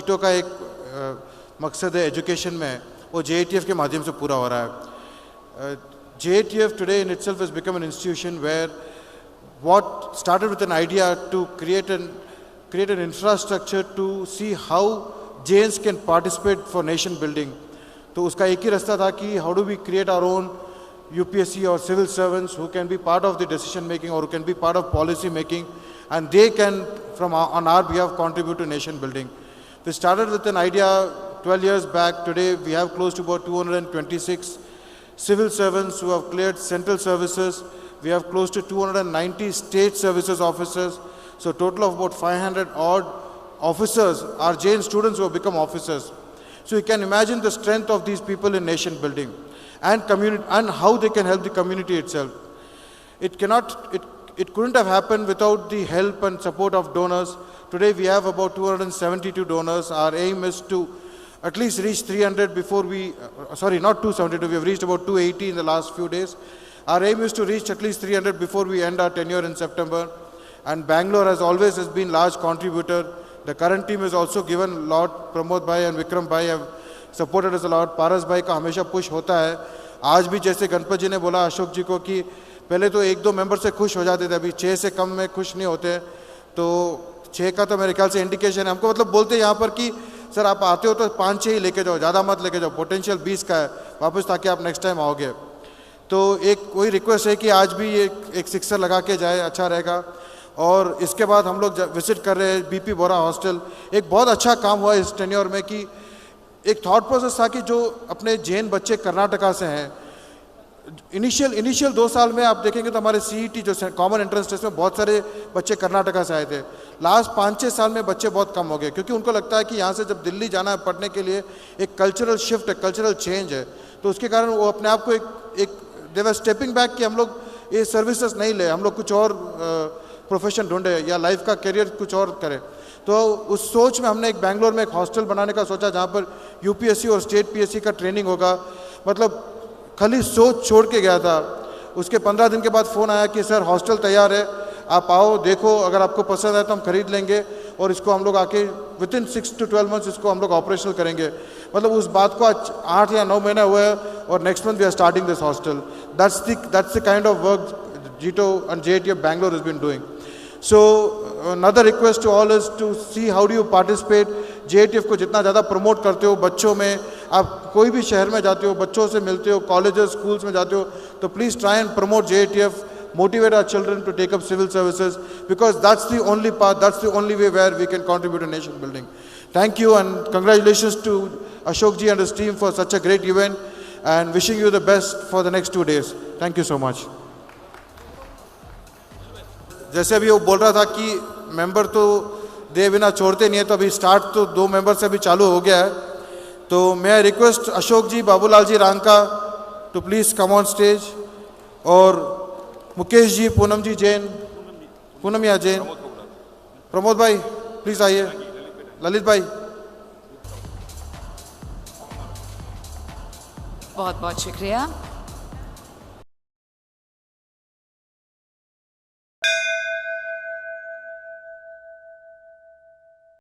सीटों का एक मकसद है एजुकेशन में, वो JATF के माध्यम से पूरा हो रहा है। JATF today in itself has become an institution where what started with an idea to create an infrastructure to see how Jains can participate for nation building. तो उसका एक ही रास्ता था कि how do we create our own UPSC or civil servants who can be part of the decision making or who can be part of policy making, and they can on our behalf contribute to nation building. We started with an idea 12 years back. Today we have close to about 226 civil servants who have cleared central services. We have close to 290 state services officers. So total of about 500 odd officers are Jain students who have become officers. So you can imagine the strength of these people in nation building and community, and how they can help the community itself. It couldn't have happened without the help and support of donors. Today we have about 272 donors. Our aim is to at least reach 300 before we, not 272, we have reached about 280 in the last few days. Our aim is to reach at least 300 before we end our tenure in September. And Bangalore has always been large contributor. The current team has also given a lot. Pramod Bhai and Vikram Bhai have supported us a lot. Paras Bhai का हमेशा push होता है. आज भी जैसे गणपत जी ने बोला अशोक जी को कि पहले तो 1-2 मेंबर से खुश हो जाते थे, अभी 6 से कम में खुश नहीं होते, तो 6 का तो मेरे ख्याल से इंडिकेशन है हमको, मतलब बोलते हैं यहाँ पर कि सर आप आते हो तो 5-6 ही लेके जाओ, ज़्यादा मत लेके जाओ, पोटेंशियल 20 का है वापस, ताकि आप नेक्स्ट टाइम आओगे। तो एक वही रिक्वेस्ट है कि आज भी एक सिक्सर लगा के जाए, अच्छा रहेगा। और इसके बाद हम लोग विजिट कर रहे हैं BP बोरा हॉस्टल। एक बहुत अच्छा काम हुआ इस टेन्योर में कि एक थॉट प्रोसेस था कि जो अपने जैन बच्चे कर्नाटका से हैं, इनिशियल 2 साल में आप देखेंगे तो हमारे CET जो कॉमन एंट्रेंस टेस्ट में बहुत सारे बच्चे कर्नाटका से आए थे। लास्ट 5-6 साल में बच्चे बहुत कम हो गए, क्योंकि उनको लगता है कि यहाँ से जब दिल्ली जाना है पढ़ने के लिए, एक कल्चरल शिफ्ट है, कल्चरल चेंज है, तो उसके कारण वो अपने आप को एक दे वर स्टेपिंग बैक कि हम लोग ये सर्विसेज नहीं ले, हम लोग कुछ और प्रोफेशन ढूंढे या लाइफ का करियर कुछ और करें। तो उस सोच में हमने एक बैंगलोर में एक हॉस्टल बनाने का सोचा, जहाँ पर UPSC और स्टेट PSC का ट्रेनिंग होगा। मतलब खाली सोच छोड़ के गया था। उसके 15 दिन के बाद फ़ोन आया कि सर हॉस्टल तैयार है, आप आओ, देखो, अगर आपको पसंद आए तो हम खरीद लेंगे और इसको हम लोग आके विद इन 6 to 12 मंथ्स इसको हम लोग ऑपरेशनल करेंगे। मतलब उस बात को आज 8 या 9 महीने हुए हैं और next month we are starting this hostel. That's the kind of work JITO and JATF Bangalore has been doing. So another request to all is to see how do you participate. JATF को जितना ज़्यादा promote करते हो बच्चों में, आप कोई भी शहर में जाते हो, बच्चों से मिलते हो, कॉलेजेस स्कूल्स में जाते हो, तो please try and promote JATF, motivate our children to take up civil services, because that's the only path, that's the only way where we can contribute to nation building. Thank you and congratulations to Ashok ji and his team for such a great event, and wishing you the best for the next 2 days. Thank you so much. जैसे अभी वो बोल रहा था कि member तो दे बिना छोड़ते नहीं है, तो अभी स्टार्ट तो 2 मेंबर से अभी चालू हो गया है। तो मैं request Ashok ji, Babulal ji Ranka to please come on stage, और मुकेश जी, पूनम जी जैन, पूनम या जैन, प्रमोद भाई प्लीज़ आइए, ललित भाई। बहुत बहुत शुक्रिया।